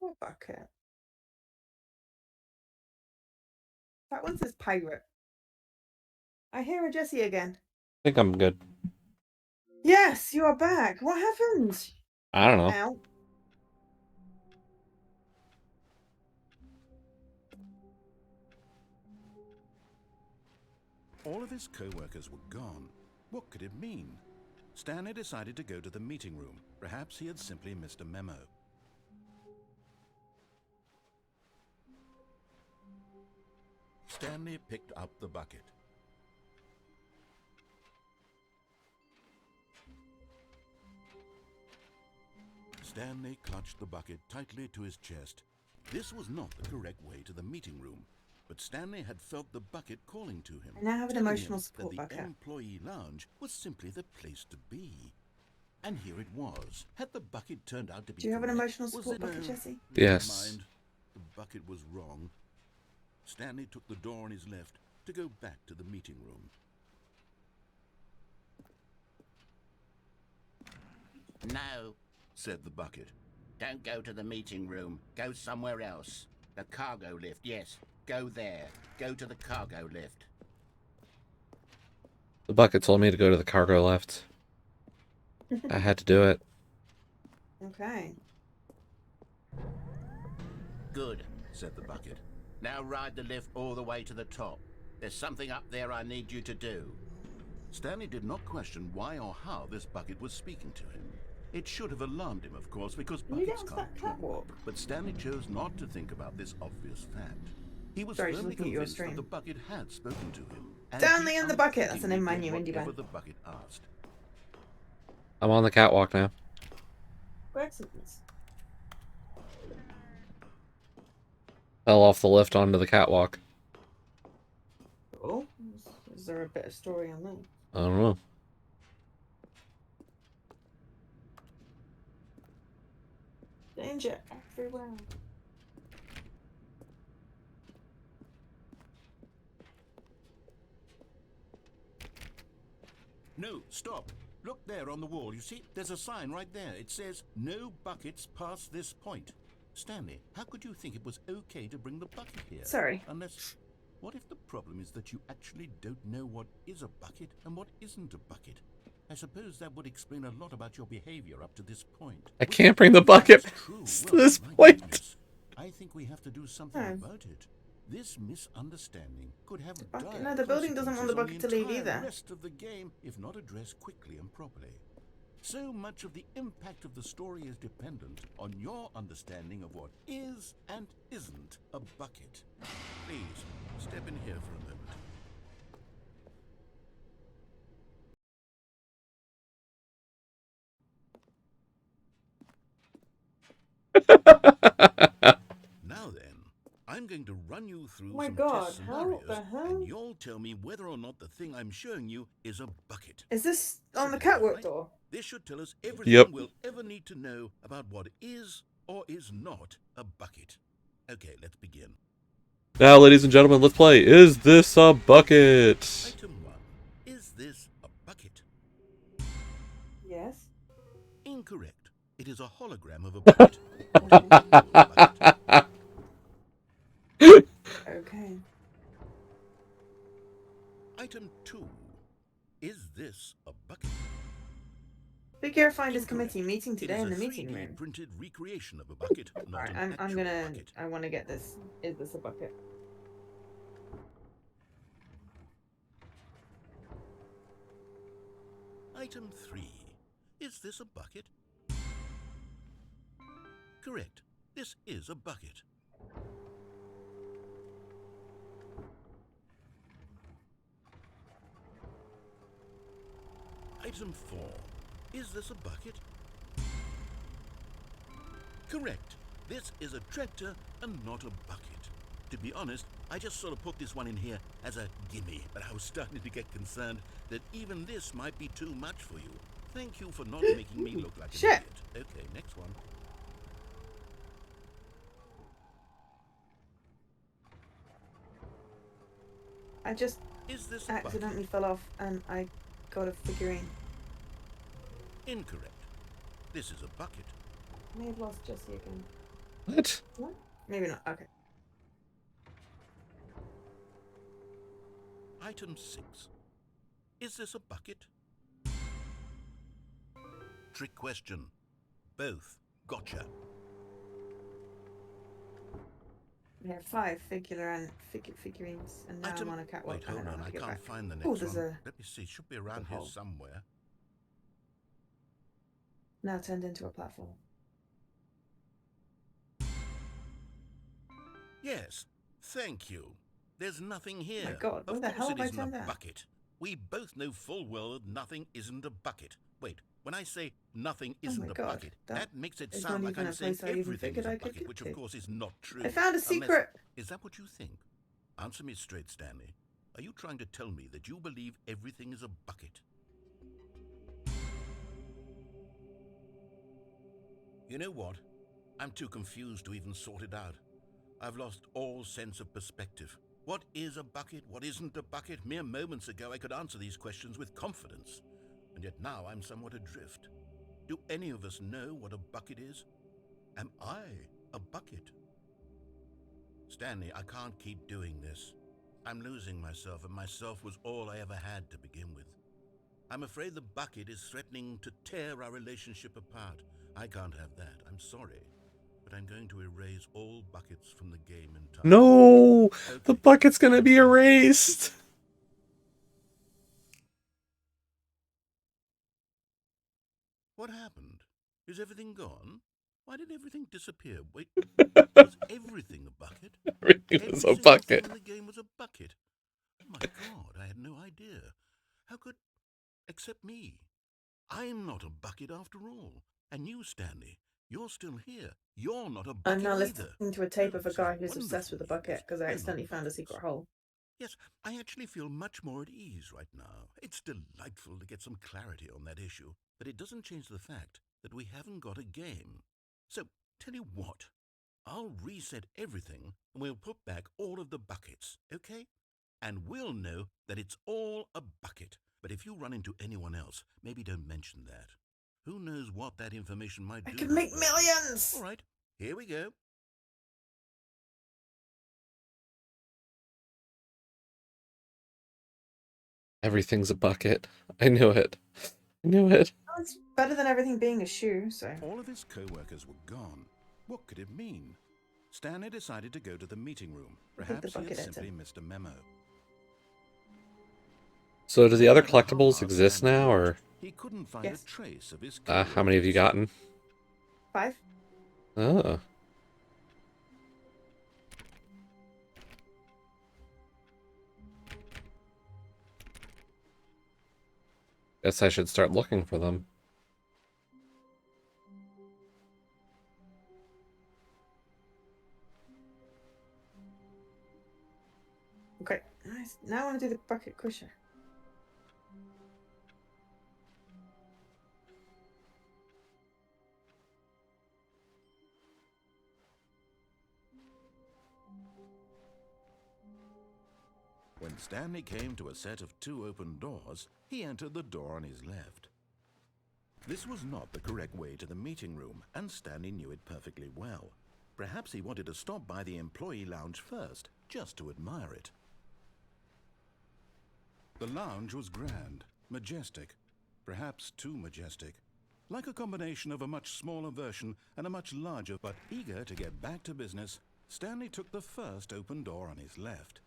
Poor bucket. That one's this pirate. I hear a Jessie again. I think I'm good. Yes, you are back. What happened? I don't know. Ow. All of his co-workers were gone. What could it mean? Stanley decided to go to the meeting room. Perhaps he had simply missed a memo. Stanley picked up the bucket. Stanley clutched the bucket tightly to his chest. This was not the correct way to the meeting room, but Stanley had felt the bucket calling to him. I now have an telling emotional him support that the bucket. employee lounge was simply the place to be. And here it was. Had the bucket turned out to be Do you have an correct? emotional Was support it- bucket, No, Jessie? Yes. never mind. The bucket was wrong. Stanley took the door on his left to go back to the meeting room. No, Said the bucket. don't go to the meeting room. Go somewhere else. The cargo lift, yes. Go there. Go to the cargo lift. The bucket told me to go to the cargo lift. I had to do it. Okay. Good, Said the bucket. now ride the lift all the way to the top. There's something up there I need you to do. Stanley did not question why or how this bucket was speaking to him. It should have alarmed him, of course, because Can you buckets get onto can't that talk. catwalk? But Stanley chose not to think about this obvious fact. He was Sorry, just firmly looking at your convinced that stream. the bucket had spoken to him. and Stanley he and the bucket. That's the name of my unthinkingly new did indie whatever band. the bucket asked. I'm on the catwalk now. Excellent. Fell off the lift onto the catwalk. Cool. Is there a bit of story on that? I don't know. Danger everywhere. No, stop. Look there on the wall. You see, there's a sign right there. It says, "No buckets past this point." Stanley, how could you think it was okay to bring the bucket here? Sorry. Unless, what if the problem is that you actually don't know what is a bucket and what isn't a bucket? I suppose that would explain a lot about your behavior up to this point. I can't bring the bucket That's true. to this my point. goodness. I think we have to do something Oh. about it. This misunderstanding could have bucket- dire no, the building doesn't want the consequences bucket to on leave the entire either. rest of the game if not addressed quickly and properly. So much of the impact of the story is dependent on your understanding of what is and isn't a bucket. Please, step in here for a moment. Now then, I'm going to run you through Oh my some God, test how scenarios, the hell? and you'll tell me whether or not the thing I'm showing you is a bucket. Is this on the Simple, catwalk right? door? This should tell us everything Yep. we'll ever need to know about what is or is not a bucket. Okay, let's begin. Now, ladies and gentlemen, let's play. Is this a bucket? Item 1. Is this a bucket? Yes. Incorrect. It is a hologram of a bucket. Bucket. Okay. Item 2. Is this a bucket? Big Gear Finders Incorrect. Committee meeting It today is in a the meeting 3D room. printed recreation of a bucket, not Right, an I'm actual gonna. bucket. I want to get this. Is this a bucket? Item 3. Is this a bucket? Correct. This is a bucket. Item 4. Is this a bucket? Correct. This is a tractor and not a bucket. To be honest, I just sort of put this one in here as a gimme, but I was starting to get concerned that even this might be too much for you. Thank you for not making me look like an Shit. idiot. Okay, next one. I just Is this a accidentally bucket? fell off and I got a figurine. Incorrect. This is a bucket. I may have lost Jessie again. What? What? Maybe not. Okay. Item 6. Is this a bucket? Trick question. Both. Gotcha. We have 5 figurines, and now I'm on a catwalk. Wait, I don't hold know on. how I to get can't back. find the Oh, next there's one. a Let me see. Should be around here hole. somewhere. Now turned into a platform. Yes. Thank you. There's nothing here. Oh my God, Of where the course hell it have I isn't turned a that? bucket. We both know full well that nothing isn't a bucket. Wait, when I say nothing Oh isn't my a God, bucket, that makes it is sound not like even I'm a saying place I even everything is figured a I could bucket, get which to. of course is not true. I found a secret! Is that what you think? Answer me straight, Stanley. Are you trying to tell me that you believe everything is a bucket? You know what? I'm too confused to even sort it out. I've lost all sense of perspective. What is a bucket? What isn't a bucket? Mere moments ago I could answer these questions with confidence, and yet now I'm somewhat adrift. Do any of us know what a bucket is? Am I a bucket? Stanley, I can't keep doing this. I'm losing myself, and myself was all I ever had to begin with. I'm afraid the bucket is threatening to tear our relationship apart. I can't have that. I'm sorry. But I'm going to erase all buckets from the game entirely. No! The Okay. bucket's gonna be erased! What happened? Is everything gone? Why did everything disappear? Wait, was everything a bucket? Everything Every was a single thing bucket. in the game was a bucket. Oh my God, I had no idea. How could... except me. I'm not a bucket after all. And you, Stanley, you're still here. You're not a I'm bucket now either. listening to a tape Oh, of a this is guy who's obsessed wonderful with the bucket news. because I We're not accidentally found a buckets. secret hole. Yes, I actually feel much more at ease right now. It's delightful to get some clarity on that issue, but it doesn't change the fact that we haven't got a game. So, tell you what, I'll reset everything and we'll put back all of the buckets, okay? And we'll know that it's all a bucket. But if you run into anyone else, maybe don't mention that. Who knows what that information might I do could to a make person. millions! All right, here we go. Everything's a bucket. I knew it. I knew it. Well, it's better than everything being a shoe, so... All of his co-workers were gone. What could it mean? Stanley decided to go to the meeting room. I think the Perhaps he had bucket simply item. missed a memo. So do the No other matter how collectibles hard exist Stanley now, looked, or he couldn't find Yes. a trace of his how many have you co-workers. gotten? 5? Oh. Guess I should start looking for them. Okay, nice. Now I want to do the bucket crusher. When Stanley came to a set of 2 open doors, he entered the door on his left. This was not the correct way to the meeting room, and Stanley knew it perfectly well. Perhaps he wanted to stop by the employee lounge first, just to admire it. The lounge was grand, majestic, perhaps too majestic. Like a combination of a much smaller version and a much larger, but eager to get back to business, Stanley took the first open door on his left.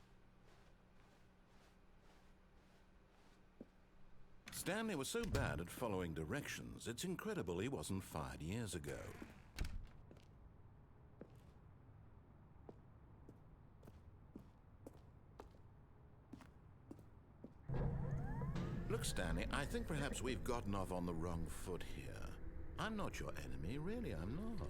Stanley was so bad at following directions, it's incredible he wasn't fired years ago. Look, Stanley, I think perhaps we've gotten off on the wrong foot here. I'm not your enemy, really, I'm not.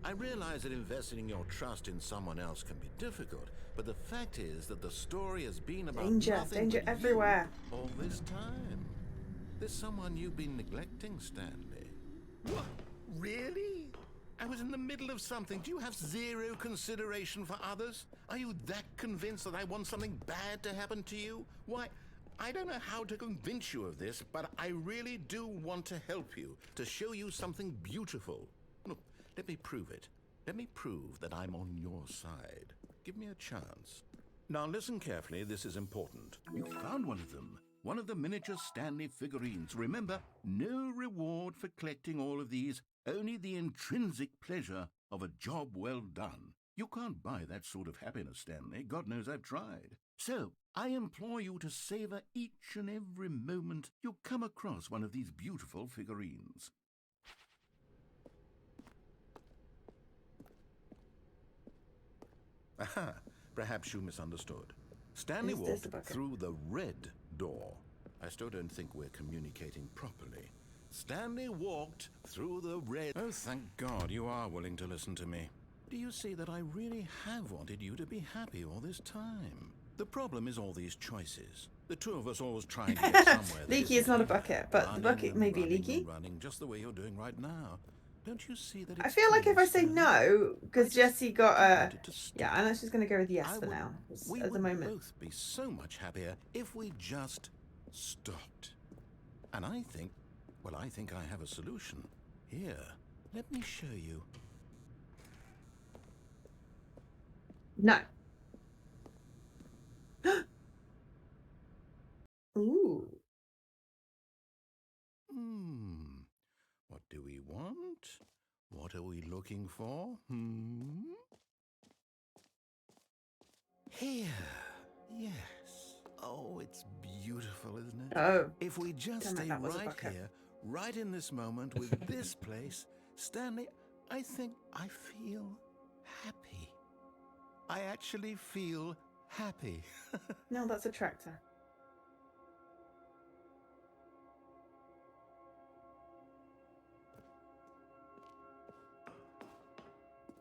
I realize that investing your trust in someone else can be difficult, but the fact is that the story has been about nothing Danger but everywhere. you all this time. There's someone you've been neglecting, Stanley. What? Really? I was in the middle of something. Do you have zero consideration for others? Are you that convinced that I want something bad to happen to you? Why, I don't know how to convince you of this, but I really do want to help you, to show you something beautiful. Look, let me prove it. Let me prove that I'm on your side. Give me a chance. Now listen carefully, this is important. You found one of them. One of the miniature Stanley figurines. Remember, no reward for collecting all of these, only the intrinsic pleasure of a job well done. You can't buy that sort of happiness, Stanley. God knows I've tried. So, I implore you to savor each and every moment you come across one of these beautiful figurines. Aha, perhaps you misunderstood. Stanley Is this walked a bucket? through the red door. I still don't think we're communicating properly. Stanley walked through the red... Oh, thank God you are willing to listen to me. Do you see that I really have wanted you to be happy all this time? The problem is all these choices. The two of us always trying to get somewhere. Leaky is not a bucket, but the bucket may be leaky. Running just the way you're doing right now. Don't you see that? I feel like if I say no, because Jessie got a... to stop. Yeah, I'm just going to go with yes I for would- now, We at the would moment. both be so much happier if we just stopped. And I think I have a solution. Here, let me show you. No. Ooh. What do we want? What are we looking for? Here. Yes. Oh, it's beautiful, isn't it? Oh. If we just Damn it, stay that was a right bucket. here, right in this moment with this place, Stanley, I think I feel happy. I actually feel happy. No, that's a tractor.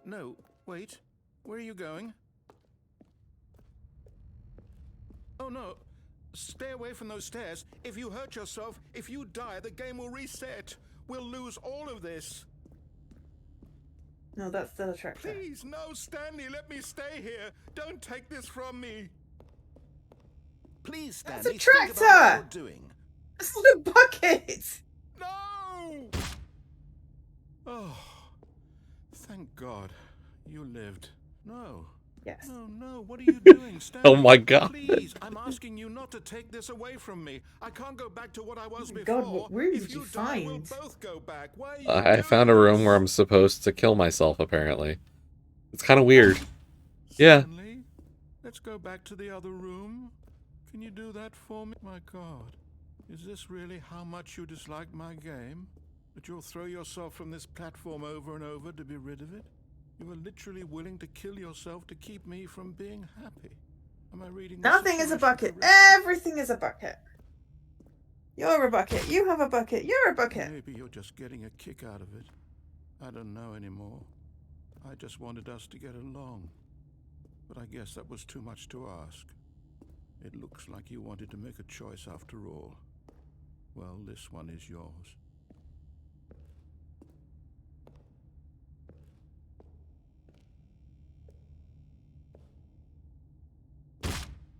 No, wait. Where are you going? Oh, no. Stay away from those stairs. If you hurt yourself, if you die, the game will reset. We'll lose all of this. No, that's still a tractor. Please, no, Stanley, let me stay here. Don't take this from me. Please, That's Stanley, a think about tractor! what you're doing. That's not a bucket! No! Oh, thank God you lived. No. Yes. No, what are you doing, Stanley? Oh my God. Please, I'm asking you not to take this away from me. I can't go back to what I was Oh my before. God, what room if did you die, we'll find? both go back. Why are you I found a doing room where I'm this? supposed to kill myself, apparently. It's kind of weird. Yeah. Stanley, let's go back to the other room. Can you do that for me? My God, is this really how much you dislike my game? That you'll throw yourself from this platform over and over to be rid of it? You were literally willing to kill yourself to keep me from being happy. Am I reading the Nothing is a situation bucket. correctly? Everything is a bucket. You're a bucket. You have a bucket. You're a bucket. Maybe you're just getting a kick out of it. I don't know anymore. I just wanted us to get along. But I guess that was too much to ask. It looks like you wanted to make a choice after all. Well, this one is yours.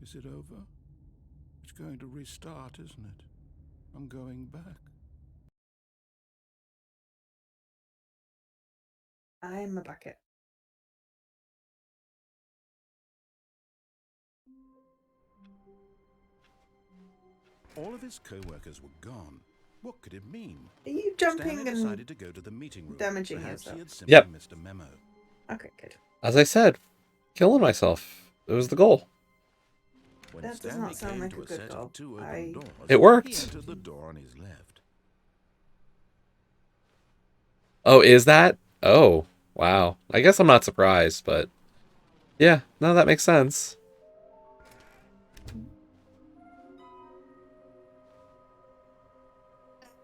Is it over? It's going to restart, isn't it? I'm going back. I'm a bucket. All of his co-workers were gone. What could it mean? Are you Stanley jumping and... decided to go to the meeting room. damaging Perhaps yourself? he had simply Yep. missed a memo. Okay, good. As I said, killing myself. It was the goal. When That does Stanley not sound came like to a a good set goal. of two open I- doors, It worked. He entered the door on his left. Oh, is that? Oh, wow. I guess I'm not surprised, but... Yeah, no, that makes sense.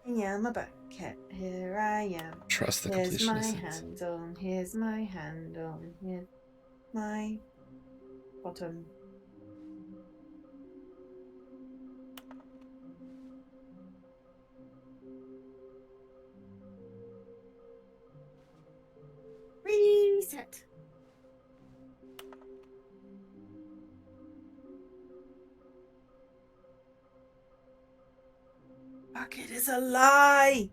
I am a bucket. Here I am. Trust the Here's my completionist. handle. Here's my handle. Here's my bottom. Reset. Bucket is a lie.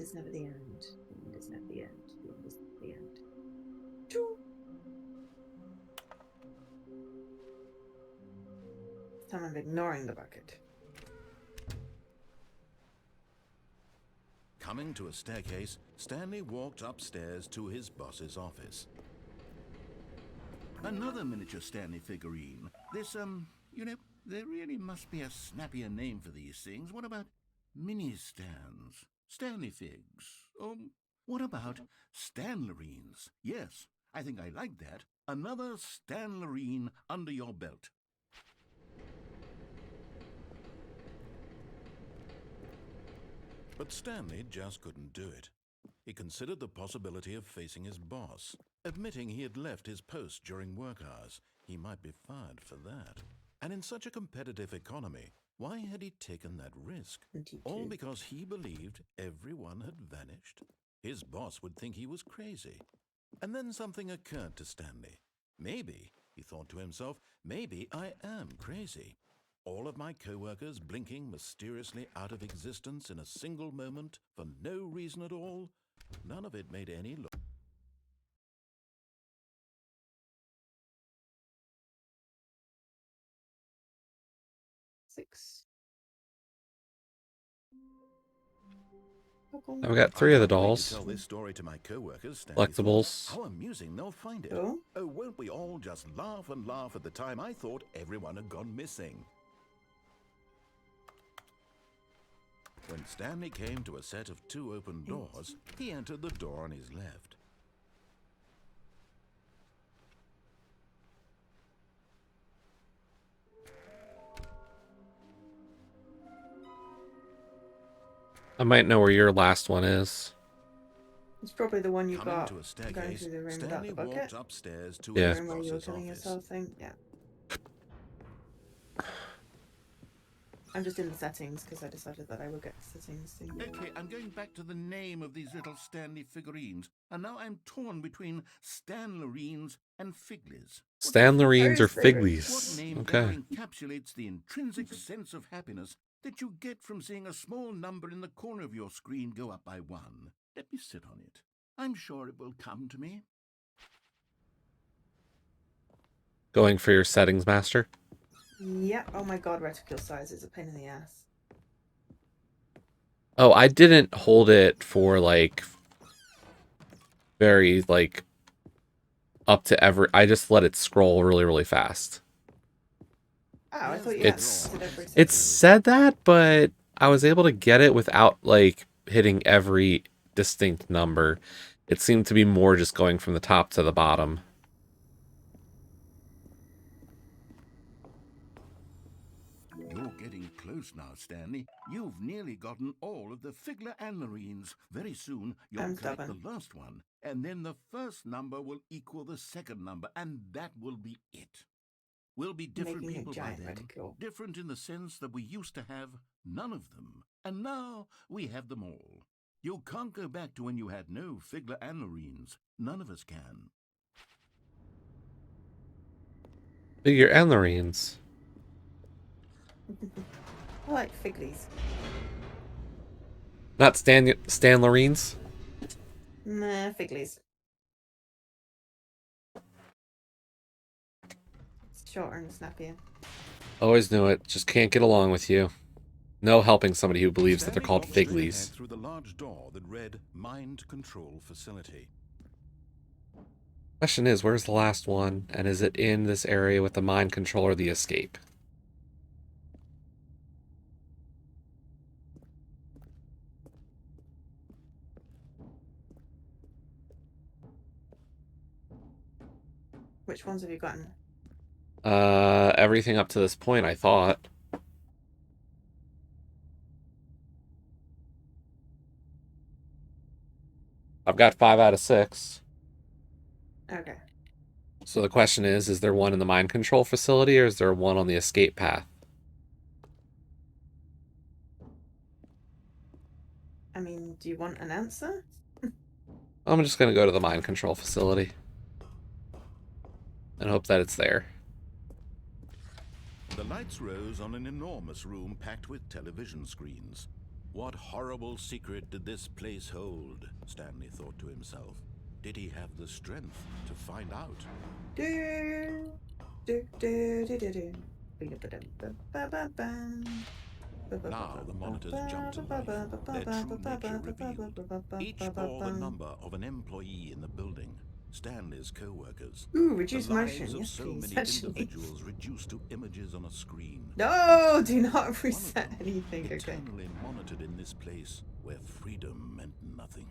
is never the end. The end is never the end. The end is never the end. Choo. This time I'm ignoring the bucket. Coming to a staircase, Stanley walked upstairs to his boss's office. Another miniature Stanley figurine. This, you know, there really must be a snappier name for these things. What about mini-stands? Stanley figs? What about Stanlerines? Yes, I think I like that. Another Stanlerine under your belt. But Stanley just couldn't do it. He considered the possibility of facing his boss, admitting he had left his post during work hours. He might be fired for that. And in such a competitive economy, why had he taken that risk? All because he believed everyone had vanished? His boss would think he was crazy. And then something occurred to Stanley. Maybe, he thought to himself, maybe I am crazy. All of my co-workers blinking mysteriously out of existence in a single moment for no reason at all. None of it made any look. Six. I've got 3 of the I can't wait dolls. to tell this story to my co-workers, Stanley thought. Collectibles. How amusing they'll find it. Oh. Oh, won't we all just laugh and laugh at the time I thought everyone had gone missing. When Stanley came to a set of 2 open doors, he entered the door on his left. I might know where your last one is. It's probably the one you Coming got to a going staircase, through the room without Stanley the bucket. walked upstairs to Yeah. his The room where you were boss's killing office. yourself thing. Yeah. I'm just in the settings because I decided that I would get the settings thing. Okay, I'm going back to the name of these little Stanley figurines, and now I'm torn between Stanlerines and Figlies. Stanlerines or Very favorite. What Figlies. name Okay. ever encapsulates the intrinsic sense of happiness that you get from seeing a small number in the corner of your screen go up by 1? Let me sit on it. I'm sure it will come to me. Going for your settings, master. Yeah. Oh my god, reticule size is a pain in the ass. Oh, I didn't hold it for like very like up to every. I just let it scroll really, really fast. Oh, I thought you It's- had every It setting. said that, but I was able to get it without like hitting every distinct number. It seemed to be more just going from the top to the bottom. You're getting close now, Stanley. You've nearly gotten all of the Figler Anlerines. Very soon, you'll I'm collect stubborn. the last one, and then the first number will equal the second number, and that will be it. We'll be different Making a people by giant then. reticule. Different in the sense that we used to have none of them, and now we have them all. You can't go back to when you had no Figler Anlerines. None of us can. Figure Anlerines. I like Figlies. Not Stanlerines. Nah, Figlies. It's shorter and snappier. Always knew it. Just can't get along with you. No helping somebody who believes that they're Stanley called walked straight Figlies. ahead through the large door that read Mind Control Facility. Question is, where's the last one? And is it in this area with the mind control or the escape? Which ones have you gotten? Everything up to this point, I thought. I've got 5 out of 6. Okay. So the question is there one in the mind control facility or is there one on the escape path? I mean, do you want an answer? I'm just going to go to the mind control facility. And hope that it's there. The lights rose on an enormous room packed with television screens. What horrible secret did this place hold? Stanley thought to himself. Did he have the strength to find out? Now the monitors jumped to life, their true nature revealed. Each bore the number of an employee in the building, Stanley's co-workers. Ooh, The reduce lives motion. of Yes, so please. many Actually. individuals reduced to images on a screen. No, do not One of reset them, anything. Okay. eternally monitored in this place where freedom meant nothing.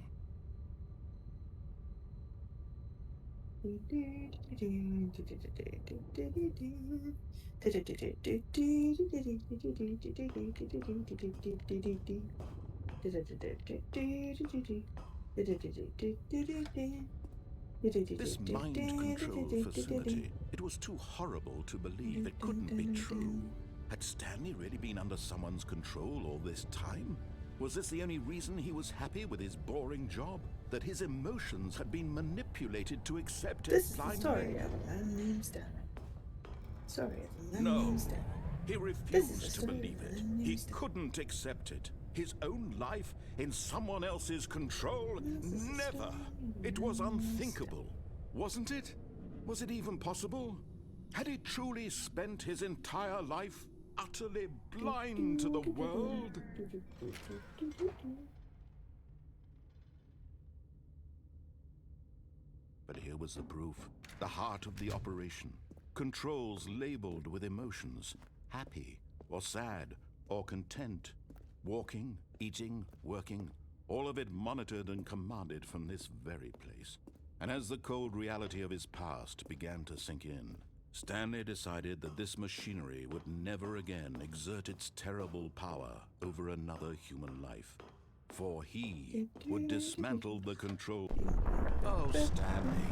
This mind control facility, it was too horrible to believe. It couldn't be true. Had Stanley really been under someone's control all this time? Was this the only reason he was happy with his boring job? That his emotions had been manipulated to accept This it is the blindly? story of a man named Stanley. Story of a man No, named Stanley. he This is refused the to story believe of a it. man He named Stanley. couldn't accept it. His own life in someone else's control? This is the Never. story of a It was man named unthinkable. Wasn't it? Was it even possible? Had he truly spent his entire life utterly blind to the world? But here was the proof. The heart of the operation. Controls labeled with emotions. Happy, or sad, or content. Walking, eating, working. All of it monitored and commanded from this very place. And as the cold reality of his past began to sink in, Stanley decided that this machinery would never again exert its terrible power over another human life. For he would dismantle the control. Oh, Stanley,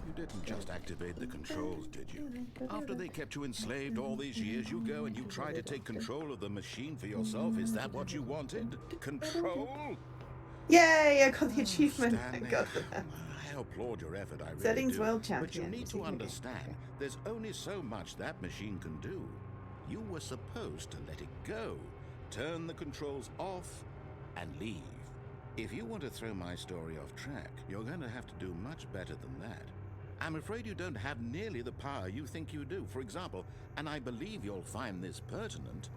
you didn't just activate the controls, did you? After they kept you enslaved all these years, you go and you try to take control of the machine for yourself. Is that what you wanted? Control? Yay, I got the achievement. Stanley, Thank God for that. I applaud your effort, I really Settings do. world But champion. you need to Achievement game. understand, there's only so much that machine can do. You were supposed to let it go, turn the controls off, and leave. If you want to throw my story off track, you're going to have to do much better than that. I'm afraid you don't have nearly the power you think you do. For example, and I believe you'll find this pertinent,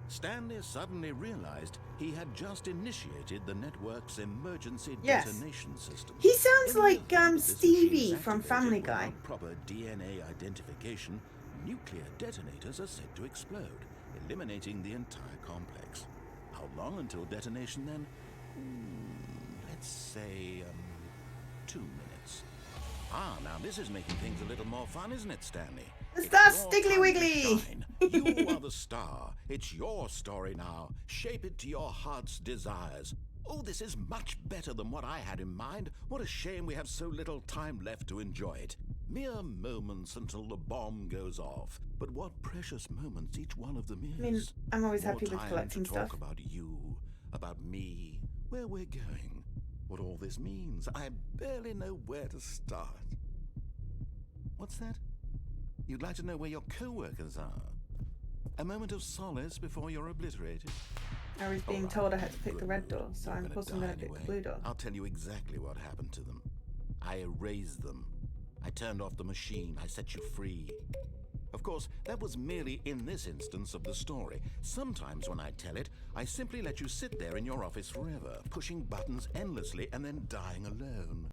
Stanley suddenly realized he had just initiated the network's emergency Yes. detonation system. He sounds In the like event that this Stevie machine is from activated Family Guy. without proper DNA identification, nuclear detonators are said to explode, eliminating the entire complex. How long until detonation then? Let's say, 2 minutes. Ah, now this is making things a little more fun, isn't it, Stanley? It's It's that your Stiggly time to Wiggly! shine. You are the star. It's your story now. Shape it to your heart's desires. Oh, this is much better than what I had in mind. What a shame we have so little time left to enjoy it. Mere moments until the bomb goes off. But what precious moments each one of them is. I mean, I'm always More happy with time collecting to talk stuff. about you, about me, where we're going, what all this means. I barely know where to start. What's that? You'd like to know where your co-workers are? A moment of solace before you're obliterated? I was being All right, told I had to pick the good red move. door, so You're I'm gonna also going die to pick the anyway. blue door. I'll tell you exactly what happened to them. I erased them. I turned off the machine. I set you free. Of course, that was merely in this instance of the story. Sometimes when I tell it, I simply let you sit there in your office forever, pushing buttons endlessly and then dying alone.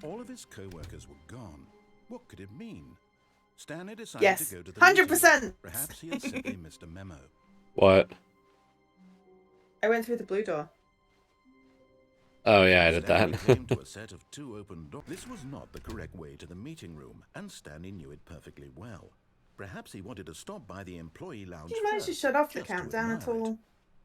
All of his co-workers were gone. What could it mean? Stanley decided Yes, to go to the 100%. meeting. Perhaps he had simply missed a memo. What? I went through the blue door. Oh yeah, I did Stanley that. came to a set of 2 open doors. This was not the correct way to the meeting room, and Stanley knew it perfectly well. Perhaps he wanted to stop by the employee lounge Did you manage to first, shut off the just to countdown at admire it. all?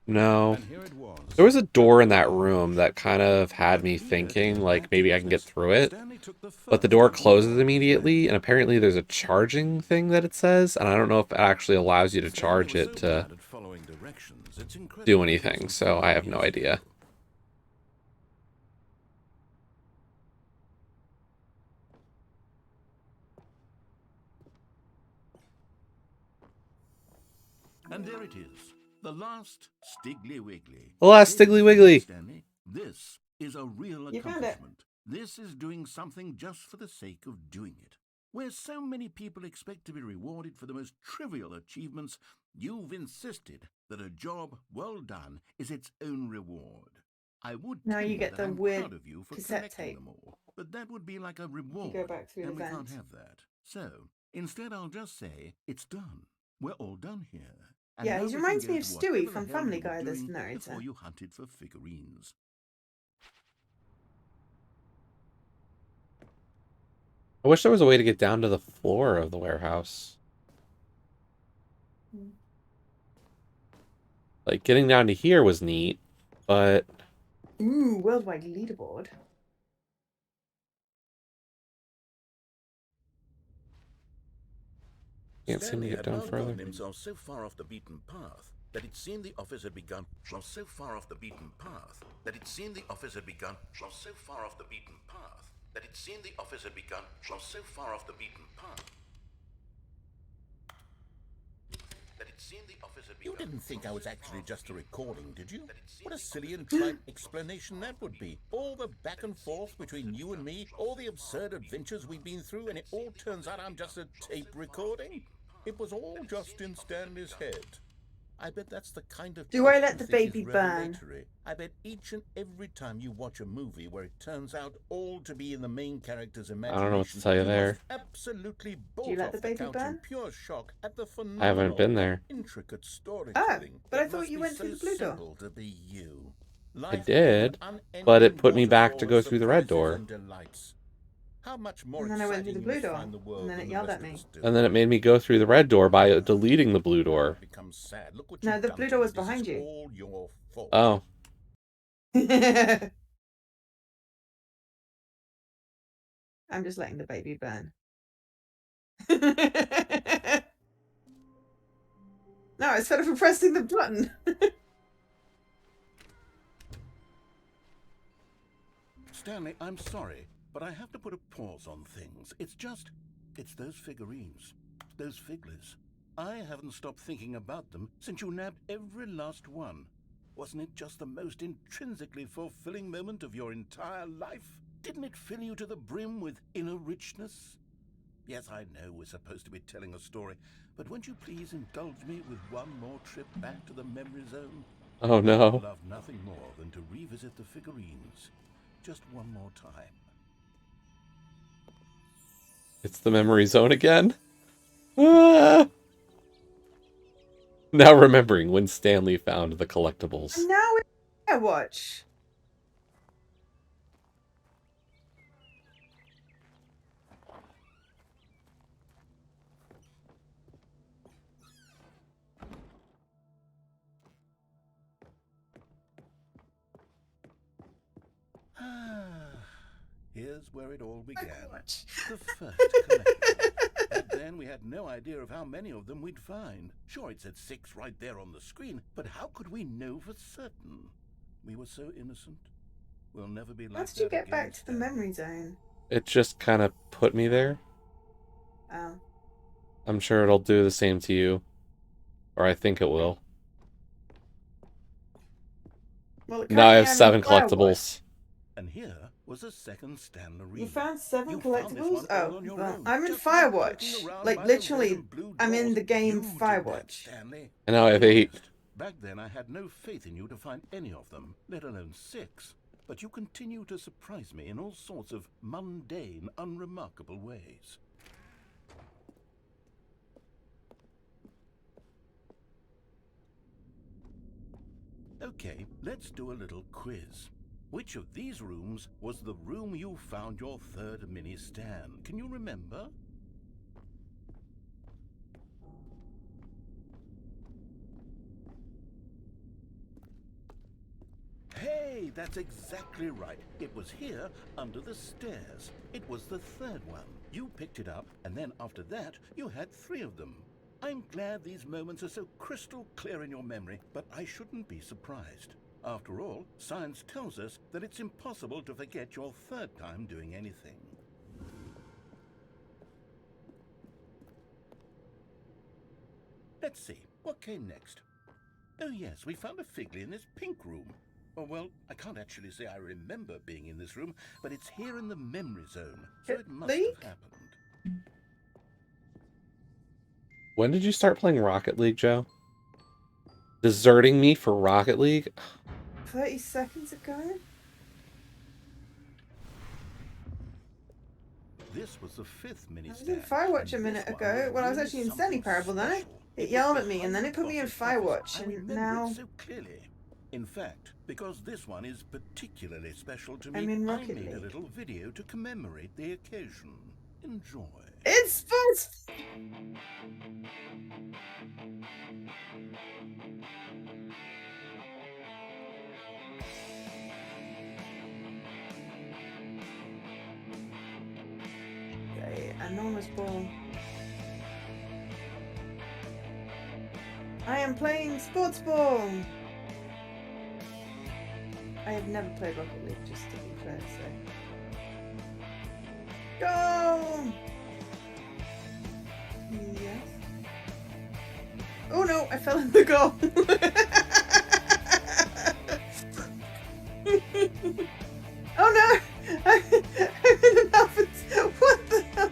No. And here it was. There was a door in that room that kind of had me thinking, like, maybe I can get through it. Stanley took the But the first door and closes only immediately, and apparently there's a charging thing that it says, and I don't know if it actually allows you to Stanley charge was it so to bad at following directions, it's do incredible he anything, wasn't so I have following no his idea. hero. And there it is, the last Stiggly Wiggly. The last Ladies Stiggly and Wiggly! Stanley, this is a real You found it. accomplishment. This is doing something just for the sake of doing it. Where so many people expect to be rewarded for the most trivial achievements, you've insisted that a job well done is its own reward. I would Now tell you get that the I'm weird proud of you for cassette collecting tape. them all, but that would be like a You reward, go back through and the we can't vent. have that. So, instead I'll just say, it's done. We're all done here. And Yeah, now he we reminds can me go of to Stewie whatever from the hell Family you were Guy, this doing narrator. before you hunted for figurines. I wish there was a way to get down to the floor of the warehouse. Like, getting down to here was neat, but... Ooh, worldwide leaderboard. Can't seem to Stanley get had down now further. gotten himself so far off the beaten path that it seemed the office had begun. So far off the beaten path that it seemed the office had begun. So far off the beaten path that it seemed the office had begun. So far off the beaten path that it seemed the office had begun. You didn't think I was actually just a recording, did you? What a silly and trite explanation that would be. All the back and forth between you and me, all the absurd adventures we've been through, and it all turns out I'm just a tape recording? It was all just in Stanley's head. I bet that's the kind of Do I twist let you the think is baby burn? revelatory. I bet each and every time you watch a movie where it turns out all to be in the main character's imagination, I don't know what to tell you there. must absolutely bolt let off the the baby couch burn? in pure shock at the I phenomenal, haven't been there. intricate storytelling. but I It thought must you be went so through the blue door. simple to be you. I Life did, being an but it unending put me back to waterfall go of through the red surprises door. and delights. How much more And then I went through exciting the you blue must door, find the world and then than it the yelled rest at of me. us do. And then it made me go through the red door by deleting the blue door. Becomes sad. Look what No, you've the done blue to door me. was This is behind you. all your fault. Oh, I'm just letting the baby burn. No, it's sort of pressing the button. Stanley, I'm sorry, but I have to put a pause on things. It's those figurines, those figglers. I haven't stopped thinking about them since you nabbed every last one. Wasn't it just the most intrinsically fulfilling moment of your entire life? Didn't it fill you to the brim with inner richness? Yes, I know we're supposed to be telling a story, but won't you please indulge me with one more trip back to the memory zone? oh I'd no. love nothing more than to revisit the figurines. Just one more time. It's the memory zone again. Ah! Now remembering when Stanley found the collectibles. And now I watch. Here's where it all began. Watch. The first collection. Back then, we had no idea of how many of them we'd find. Sure, it said 6 right there on the screen, but how could we know for certain? We were so innocent. We'll never be like How did you that get again, back to the Stanley. memory zone? It just kind of put me there. Oh. I'm sure it'll do the same to you. Or I think it will. Well, Now I have currently I'm in 7 Firewatch. collectibles. And here was a second Stanley. You found 7 You found this collectibles? one all Oh, on your well, own, I'm in just like Firewatch. poking around Like, by the red literally, and blue I'm in doors. the game You did that, Firewatch. Stanley. And now I have Be 8. honest, back then I had no faith in you to find any of them, let alone 6. But you continue to surprise me in all sorts of mundane, unremarkable ways. Okay, let's do a little quiz. Which of these rooms was the room you found your third mini Stan? Can you remember? that's exactly right. It was here, under the stairs. It was the third one. You picked it up, and then after that, you had 3 of them. I'm glad these moments are so crystal clear in your memory, but I shouldn't be surprised. After all, science tells us that it's impossible to forget your 3rd time doing anything. Let's see, what came next? Oh yes, we found a Figley in this pink room. Oh well, I can't actually say I remember being in this room, but it's here in the memory zone, so it must League? have happened. When did you start playing Rocket League, Joe? Deserting me for Rocket League? 30 seconds ago? This was the 5th mini I was stand. in Firewatch a and minute this ago. one Well, I was really actually in Stanley something Parable, then special. it was yelled at me, and behind then it put me in Buffy's office. Firewatch, I and remember now it so clearly. In fact, because this one is particularly special to me, I'm in I Rocket made a League. little video to commemorate the occasion. Enjoy. It's sports! Okay, enormous ball. I am playing sports ball! I have never played Rocket League, just to be fair, so. Go! Yes. Oh no, I fell in the goal! Oh no! I'm in an offense! What the hell?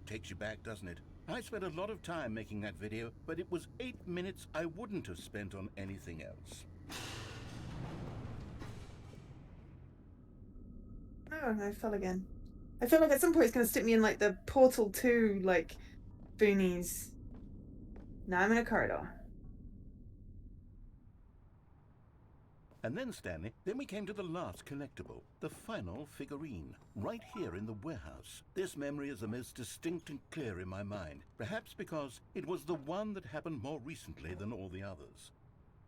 Takes you back, doesn't it? I spent a lot of time making that video, but it was 8 minutes I wouldn't have spent on anything else. Oh, I fell again. I feel like at some point it's going to stick me in like the Portal 2, like, boonies. Now I'm in a corridor. And then, Stanley, then we came to the last collectible, the final figurine, right here in the warehouse. This memory is the most distinct and clear in my mind, perhaps because it was the one that happened more recently than all the others.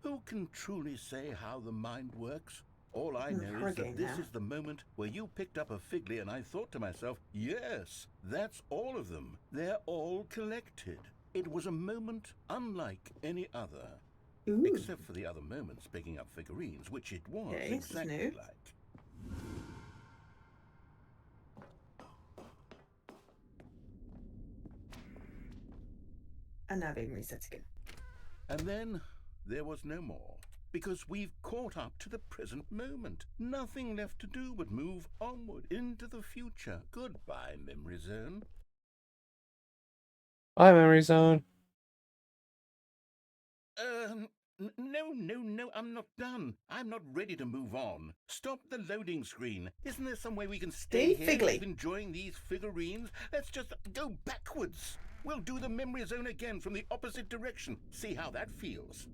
Who can truly say how the mind works? All I know is that this is the moment where you picked up a Figley and I thought to myself, yes, that's all of them. They're all collected. It was a moment unlike any other. Ooh. Except for the other moments picking up figurines, which it was exactly like. And now being reset again. And then there was no more. Because we've caught up to the present moment. Nothing left to do but move onward into the future. Goodbye, Memory Zone. Bye, Memory Zone. No, I'm not done. I'm not ready to move on. Stop the loading screen. Isn't there some way we can stay here and keep enjoying these figurines? Let's just go backwards. We'll do the Memory Zone again from the opposite direction. See how that feels.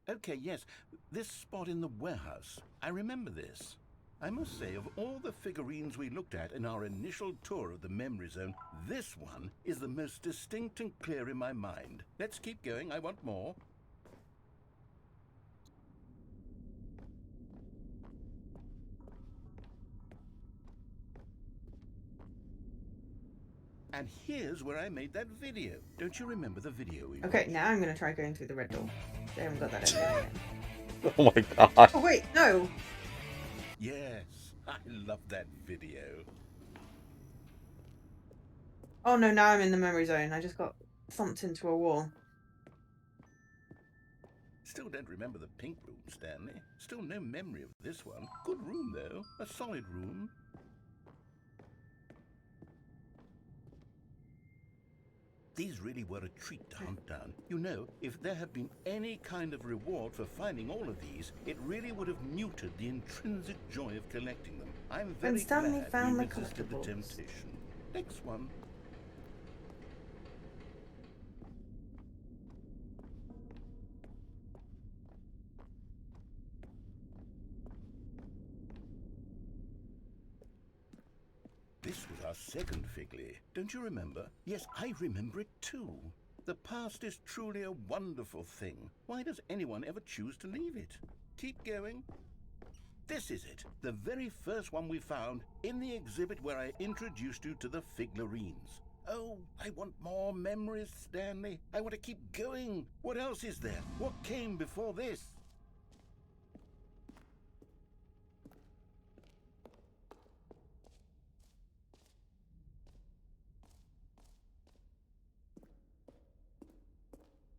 Okay, yes, this spot in the warehouse. I remember this. I must say, of all the figurines we looked at in our initial tour of the Memory Zone, this one is the most distinct and clear in my mind. Let's keep going, I want more. And here's where I made that video. Don't you remember the video we Okay, watched? now I'm going to try going through the red door. They haven't got that idea yet. Oh my god. Oh wait, no! Yes, I love that video. Oh no, now I'm in the memory zone. I just got thumped into a wall. Still don't remember the pink room, Stanley. Still no memory of this one. Good room, though. A solid room. These really were a treat to hunt down. You know, if there had been any kind of reward for finding all of these, it really would have muted the intrinsic joy of collecting them. I'm very Stanley glad found we the resisted the collectibles. temptation. Next one. This was our second Figley. Don't you remember? Yes, I remember it too. The past is truly a wonderful thing. Why does anyone ever choose to leave it? Keep going. This is it, the very first one we found in the exhibit where I introduced you to the figurines. Oh, I want more memories, Stanley. I want to keep going. What else is there? What came before this?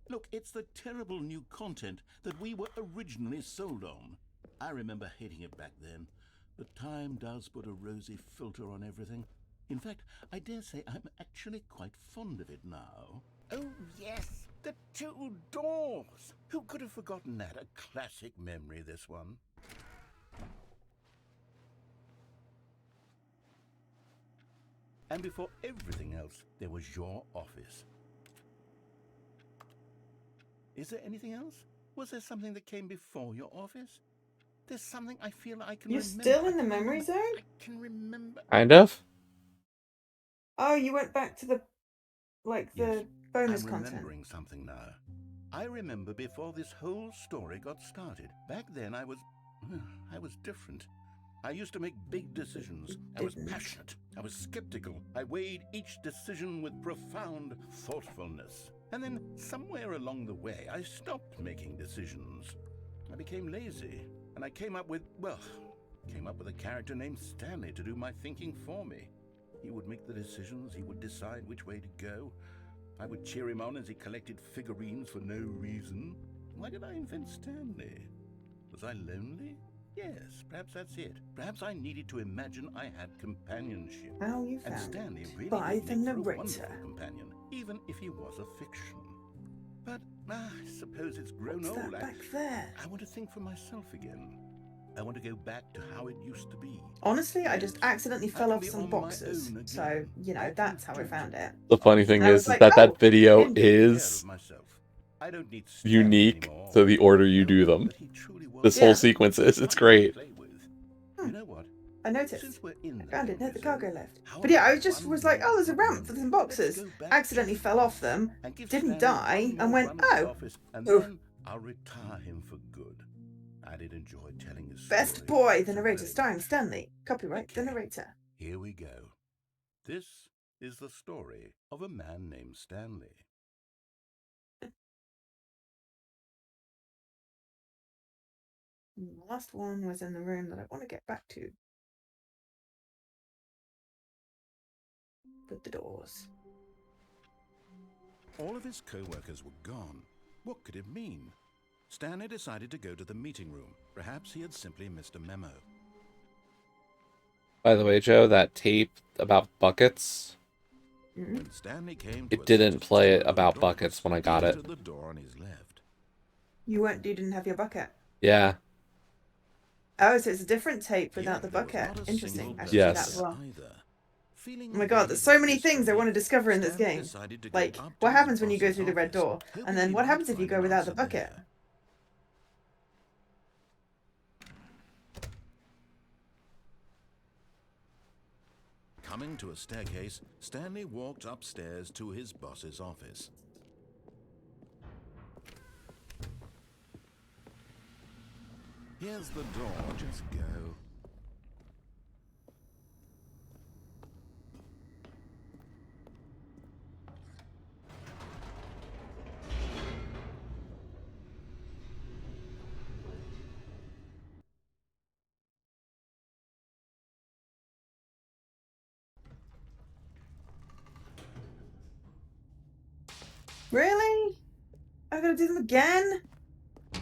Look, it's the terrible new content that we were originally sold on. I remember hating it back then, but time does put a rosy filter on everything. In fact, I dare say I'm actually quite fond of it now. Oh, yes, the two doors. Who could have forgotten that? A classic memory, this one. And before everything else, there was your office. Is there anything else? Was there something that came before your office? There's something I feel I can You're remember. still in the memory zone? I can remember. Kind of. Oh, you went back to the, like, the Yes, bonus I'm content. remembering something now. I remember before this whole story got started. Back then I was different. I used to make big decisions. I was passionate. I was skeptical. I weighed each decision with profound thoughtfulness. And then somewhere along the way, I stopped making decisions. I became lazy, and I came up with a character named Stanley to do my thinking for me. He would make the decisions, he would decide which way to go. I would cheer him on as he collected figurines for no reason. Why did I invent Stanley? Was I lonely? Yes, perhaps that's it. Perhaps I needed to imagine I had companionship. How you And found Stanley it really by did the make for a narrator. wonderful companion, even if he was a fiction. But I suppose it's grown What's old. that back there? I want to think for myself again. I want to go back to how it used to be. Honestly, I just accidentally I fell can off be some on my boxes. own again. So, you know, I that's can how I do found it. The funny thing And I was is like, that oh, that video in. Take care is of myself. I don't need Stanley unique anymore. to the order you No, do them. but he truly was This whole Yeah. sequence is. It's fun to great. play with. Hmm. You know what? I noticed. Since we're in the Found it near memory the cargo zone, lift. how But yeah, I about just one was like, more oh, there's a good ramp for memory? some Let's boxes. go back Accidentally just fell off once them. and give Didn't Stanley die, one and more went, run at the oh. office, and Oof. then I'll retire him for good. I did enjoy telling his Best story. Boy, the It's a narrator, very starring good Stanley. Copyright, the Okay. narrator. Here we go. This is the story of a man named Stanley. The last one was in the room that I want to get back to. With the doors. All of his co-workers were gone. What could it mean? Stanley decided to go to the meeting room. Perhaps he had simply missed a memo. By the way, Joe, that tape about buckets, Mm-hmm. When Stanley came it didn't play it about buckets when I got it. The door on his left. You didn't have your bucket. Yeah. Oh, so it's a different tape Here, without the there was bucket. not a Interesting. single I should do that Yes. as well. either. Feeling Oh my god, there's so many things I want to discover in this Stanley game. decided to go Like, up to what his happens when you go boss's through the red office, door? hoping And then he what might happens if you find go an without the answer bucket? there. Coming to a staircase, Stanley walked upstairs to his boss's office. Here's the door, just go. Really? I gotta do them again?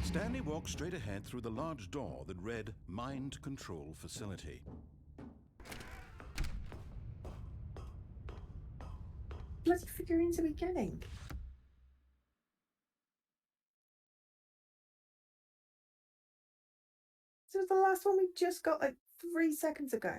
Stanley walked straight ahead through the large door that read Mind Control Facility. Bloody figurines are we getting? This was the last one we just got like 3 seconds ago.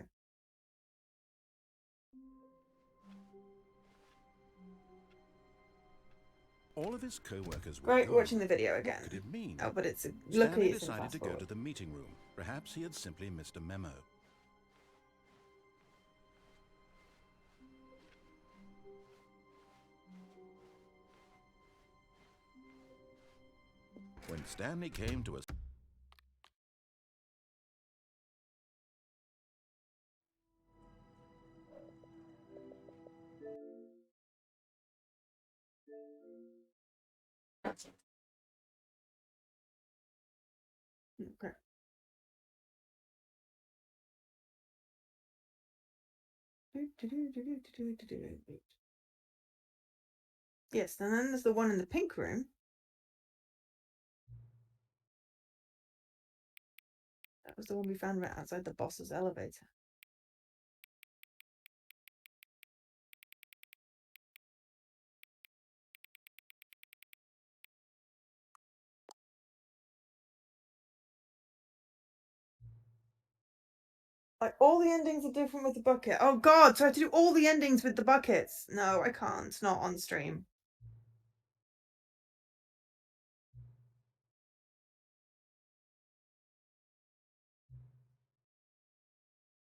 All of his co-workers were Great gone. watching the video What again. could it mean? Oh, but it's Stanley luckily it's in decided fast to go forward. to the meeting room. Perhaps he had simply missed a memo. when Stanley came to a... Okay. Yes, and then there's the one in the pink room. That was the one we found right outside the boss's elevator. Like, all the endings are different with the bucket. Oh god, so I have to do all the endings with the buckets. No, I can't. Not on stream.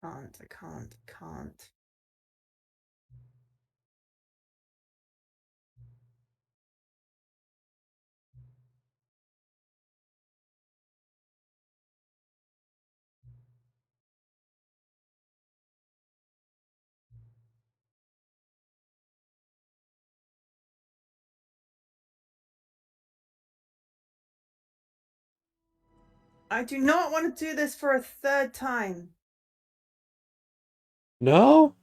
I can't. I do not want to do this for a third time. No?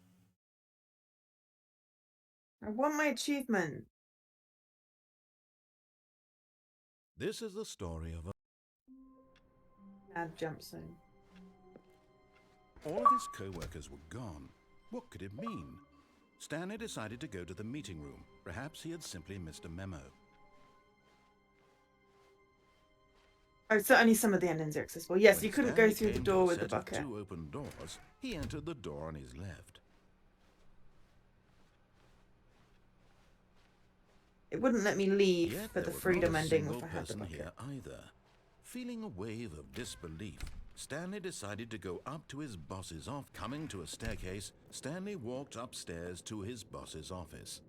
I want my achievement. This is the story of a... Add jump soon. All of his co-workers were gone. What could it mean? Stanley decided to go to the meeting room. Perhaps he had simply missed a memo. Oh, certainly some of the endings are accessible. Yes, When you couldn't Stanley go through the came to door a with the set of bucket. 2 open doors, he entered the door on his left. It wouldn't let me leave Yet for there the was freedom not a ending single if I had the person bucket. here either. Feeling a wave of disbelief, Stanley decided to go up to his boss's office. Coming to a staircase, Stanley walked upstairs to his boss's office.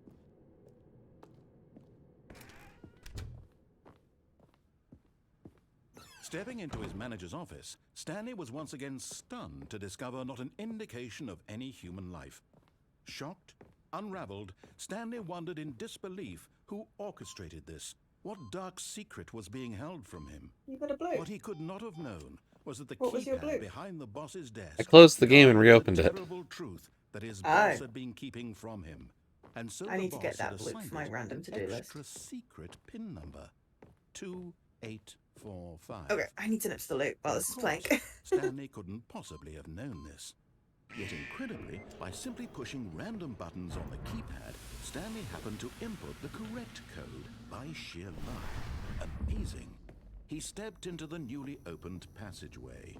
Stepping into his manager's office, Stanley was once again stunned to discover not an indication of any human life. Shocked, unraveled, Stanley wondered in disbelief who orchestrated this. What dark secret was being held from him? You got a blue. What he could not have known was that the What was your blue? keypad behind the boss's desk... I closed the game and guarded reopened the it. terrible truth that his Oh. boss had been keeping from him. And so I the need to get boss had that blue assigned for my it random an to-do list. extra secret pin number. 2845. Okay, I need to nip to the loop while this is Of playing. course, Stanley couldn't possibly have known this. Yet incredibly, by simply pushing random buttons on the keypad, Stanley happened to input the correct code by sheer luck. Amazing. He stepped into the newly opened passageway.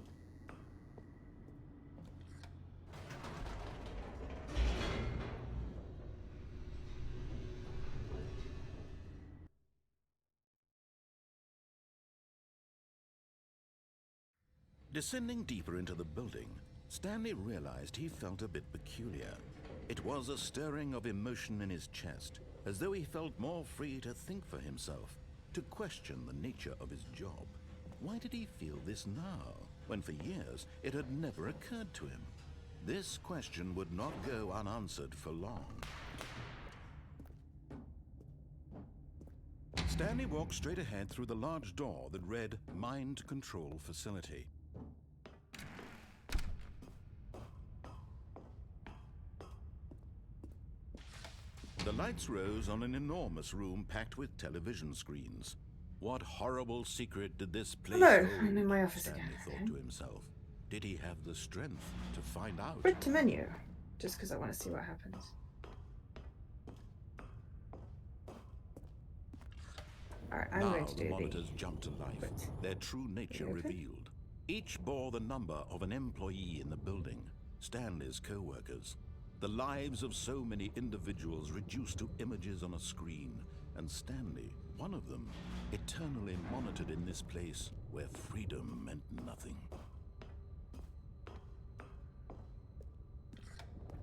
Descending deeper into the building, Stanley realized he felt a bit peculiar. It was a stirring of emotion in his chest, as though he felt more free to think for himself, to question the nature of his job. Why did he feel this now, when for years it had never occurred to him? This question would not go unanswered for long. Stanley walked straight ahead through the large door that read Mind Control Facility. The lights rose on an enormous room packed with television screens. What horrible secret did this place Hello, hold? I'm in my office Stanley again. thought to himself. Did he have the strength to find out? Quick to menu, just because I want to see what happens. Alright, I'm Now going to the do monitors jumped to life, Wait. their true nature Okay. revealed. Each bore the number of an employee in the building, Stanley's co-workers. The lives of so many individuals reduced to images on a screen, and Stanley, one of them, eternally monitored in this place where freedom meant nothing.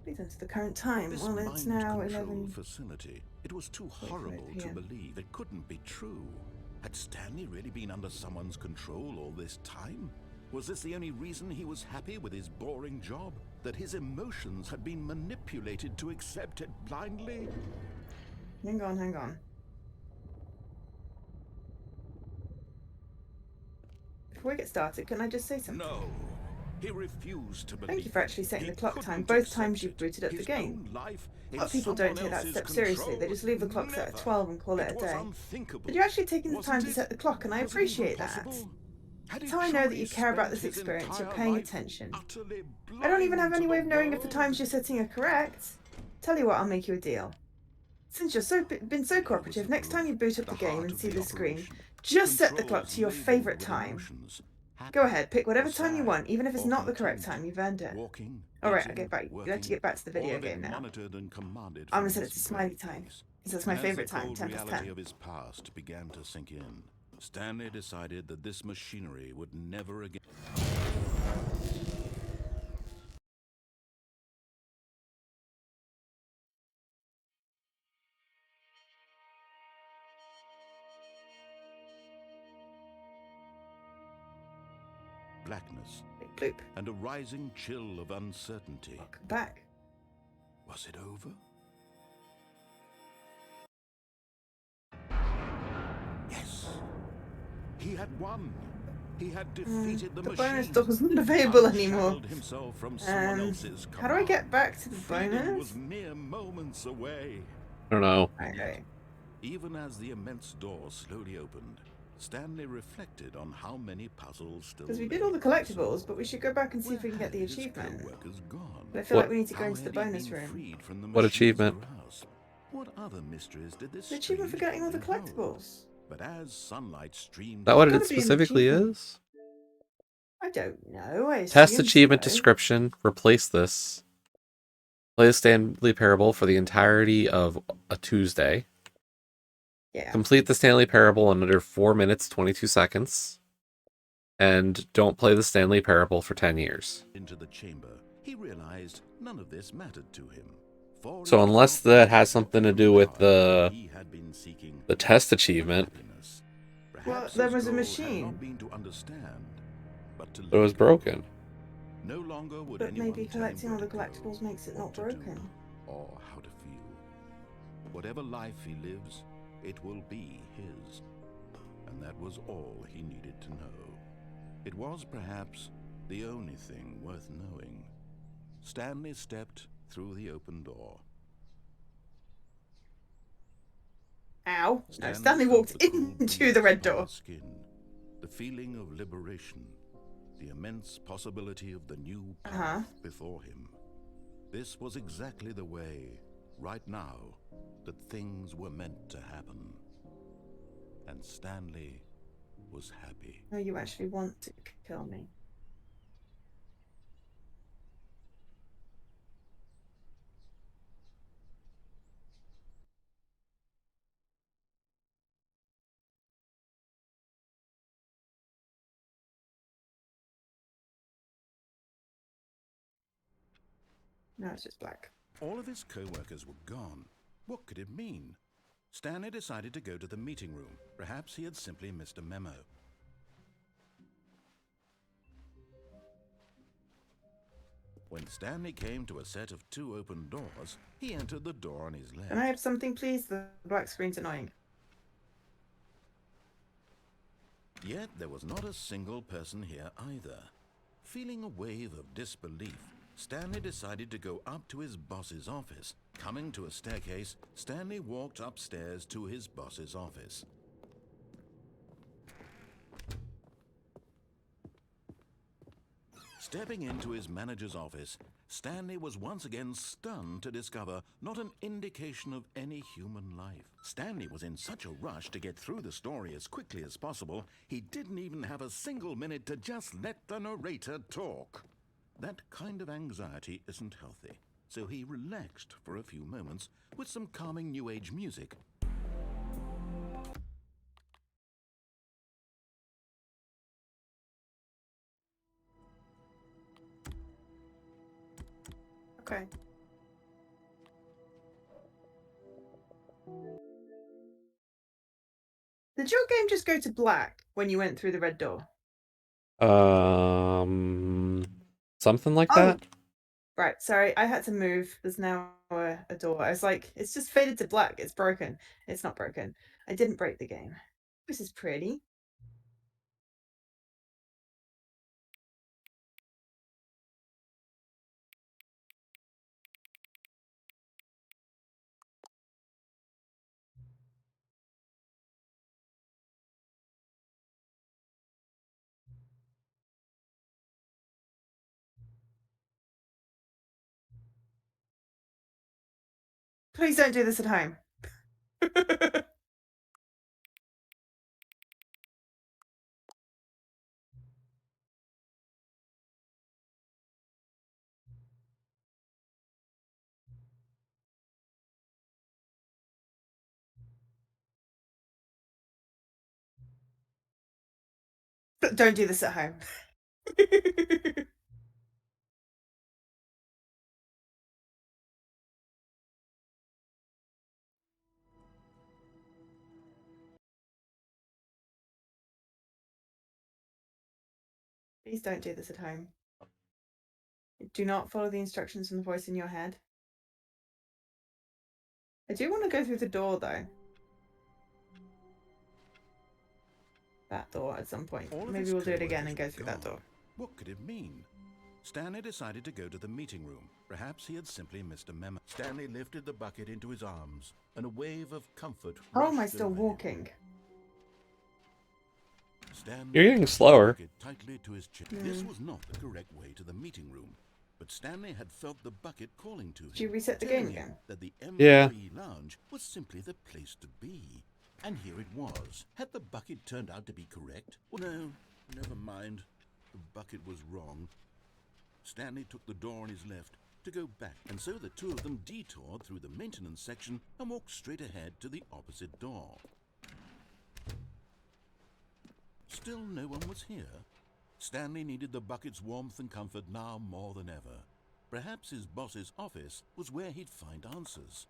Please enter the current time. This Well, it's mind now control 11. facility, it was too 45 horrible to PM. believe. It couldn't be true. Had Stanley really been under someone's control all this time? Was this the only reason he was happy with his boring job? That his emotions had been manipulated to accept it blindly? Hang on, hang on. Before we get started, can I just say something? No. He refused to believe. Thank you for actually setting He the clock time couldn't both times accept you've it. booted up the His game. own life A in lot of people don't someone take that else's step seriously. They control. just leave the clock set at Never. 12 and call it a was day. unthinkable. But you're actually taking the Wasn't time to it? set the clock, and I Was it even appreciate that. possible? Had That's he how I know that truly you care about spent this his experience. You're entire paying life attention. utterly I don't even have blind any to way the of knowing if the world? times you're setting are correct. Tell you what, I'll make you a deal. Since you're been so Here was cooperative, the next time you proof, boot up the game heart and of see the screen, operation. just set the clock Controls to your labeled favourite with time. emotions. Go Happy ahead, pick whatever or time you sad want, even if it's or not the correct content. time. You've earned it. Walking, Alright, I'll eating, get back. You have to working, get back to the all video of it game now. monitored and commanded I'm from gonna set it his to smiley brain time, face. because that's my As favourite the time, cold 10 past reality 10. of his past began to sink in, Stanley decided that this machinery would never again. Blackness Big bloop. and a rising chill of uncertainty. Welcome back. Was it over? Yes. He had won. He had defeated the The machine. bonus door is not available anymore. Unshackled himself from someone else's How do I command. get back to the Freedom bonus? was mere moments away. I don't know. Okay. Even as the immense door slowly opened, Stanley reflected on how many puzzles still Because we lay did all the unanswered. collectibles, but we should go back and see if we can get the Where had his achievement. co-workers gone? But I feel What- like we need to go How into the had he bonus been room. freed from the What machine's achievement? grasp? What other mysteries did this The achievement for strange getting all the building hold? collectibles. But as sunlight streamed, Is that what it Gotta be an specifically achievement. is? I don't know. I Test assume achievement so. description. Replace this. Play the Stanley Parable for the entirety of a Tuesday. Yeah. Complete the Stanley Parable in under 4 minutes, 22 seconds. And don't play the Stanley Parable for 10 years. into the chamber, he realized none of this mattered to him. For So it was unless not that has something to do with power he had been seeking, the test achievement, happiness. Well, Perhaps there his was a goal had machine. not been to understand, but to it was let go. broken. No longer would But anyone maybe tell him collecting all where the to go, collectibles makes it what not to do, broken. or how to feel. Whatever life he lives, it will be his. And that was all he needed to know. It was perhaps the only thing worth knowing. Stanley stepped through the open door. Ow. No, Stanley walked felt the cool into breeze the red upon door. his skin, the feeling of liberation, the immense possibility of the new path before him. This was exactly the way, right now, that things were meant to happen. And Stanley was happy. No, you actually want to kill me. No, it's just black. All of his co-workers were gone. What could it mean? Stanley decided to go to the meeting room. Perhaps he had simply missed a memo. When Stanley came to a set of 2 open doors, he entered the door on his left. Can I have something, please? The black screen's annoying. Yet there was not a single person here either. Feeling a wave of disbelief, Stanley decided to go up to his boss's office. Coming to a staircase, Stanley walked upstairs to his boss's office. Stepping into his manager's office, Stanley was once again stunned to discover not an indication of any human life. Stanley was in such a rush to get through the story as quickly as possible, he didn't even have a single minute to just let the narrator talk. That kind of anxiety isn't healthy, so he relaxed for a few moments with some calming New Age music. Okay. Did your game just go to black when you went through the red door? Something like Oh. that. Right, sorry, I had to move. There's now a door. I was like, it's just faded to black. It's broken. It's not broken. I didn't break the game. This is pretty. Please don't do this at home. Don't do this at home. Please don't do this at home. Do not follow the instructions from the voice in your head. I do want to go through the door, though. That door at some point. Maybe we'll do it again and go through that door. What could it mean? Stanley decided to go to the meeting room. Perhaps he had simply missed a memo. Stanley lifted the bucket into his arms, and a wave of comfort. How am I rushed still over him. walking? Stanley You're getting held the slower. bucket tightly to his chest. This was not the correct way to the meeting room, but Stanley had felt the bucket calling to him. Did you reset the telling game him again? That the Yeah. employee lounge was simply the place to be. And here it was. Had the bucket turned out to be correct? Well, no, never mind. The bucket was wrong. Stanley took the door on his left to go back, and so the two of them detoured through the maintenance section and walked straight ahead to the opposite door. Still no one was here. Stanley needed the bucket's warmth and comfort now more than ever. Perhaps his boss's office was where he'd find answers.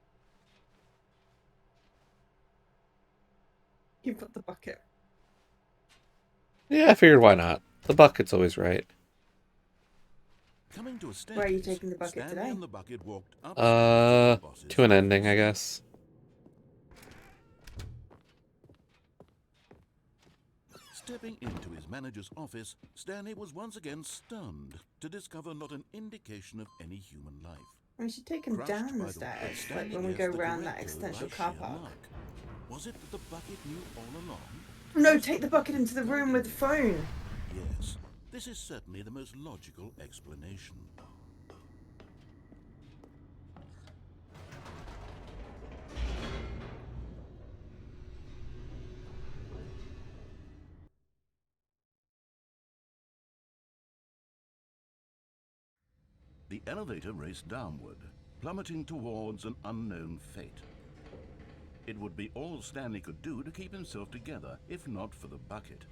You put the bucket. Yeah, I figured why not. The bucket's always right. Coming to a staircase, Where are you taking the bucket Stanley today? and the bucket walked up To an ending, I guess. Stepping into his manager's office, Stanley was once again stunned to discover not an indication of any human life. We should take him Crushed down by the the stairs, way like Stanley when we guessed go the around that correct code existential by car sheer park. luck. Was it that the bucket knew all along? No, take the bucket into the room with the phone. Yes, this is certainly the most logical explanation. The elevator raced downward, plummeting towards an unknown fate. It would be all Stanley could do to keep himself together, if not for the bucket.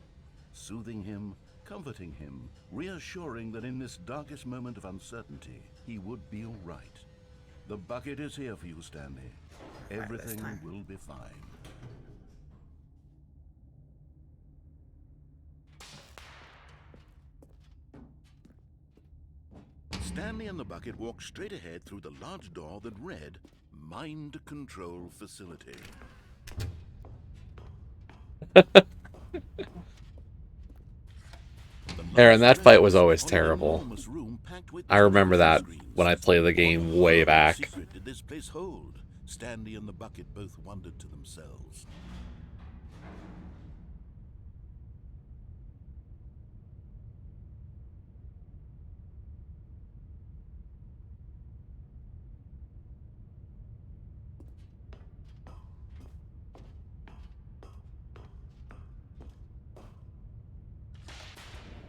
Soothing him, comforting him, reassuring that in this darkest moment of uncertainty, he would be all right. The bucket is here for you, Stanley. Everything will be fine. Stanley and the bucket walked straight ahead through the large door that read, Mind Control Facility. Aaron, that fight was always terrible. I remember that when I played the game way back. What secret did this place hold? Stanley and the bucket both wondered to themselves.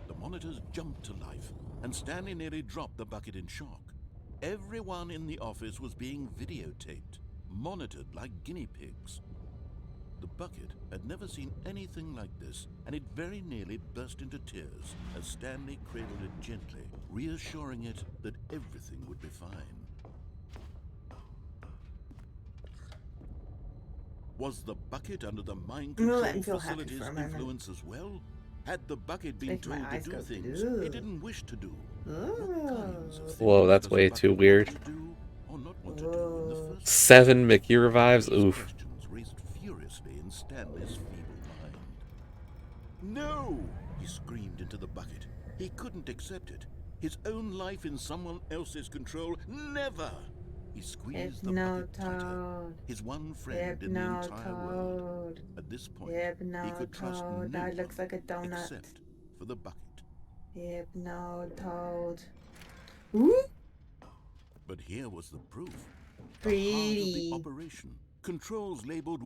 The monitors jumped to life, and Stanley nearly dropped the bucket in shock. Everyone in the office was being videotaped, monitored like guinea pigs. The bucket had never seen anything like this, and it very nearly burst into tears as Stanley cradled it gently, reassuring it that everything would be fine. Was the bucket under the mind I'm gonna let control him feel happy facility's for a moment. influence as well? Had the bucket been Make my told to eyes do go things blue. it didn't wish to do? What kinds of Ooh. things Whoa, that's does a way bucket too want weird. to do or not want to do in the Whoa. first 7 Mickey revives. These Oof. questions raced furiously in Stanley's feeble mind. No! He screamed into the bucket. He couldn't accept it. His own life in someone else's control. Never! He squeezed the bucket tighter. Hypnotoad. His one friend in the entire world. Hypnotoad. At this point, he could trust no Hypnotoad. That looks one like a donut. except for the bucket. Hypnotoad. Ooh. But here was the proof. The heart of the Pretty. operation. Controls labeled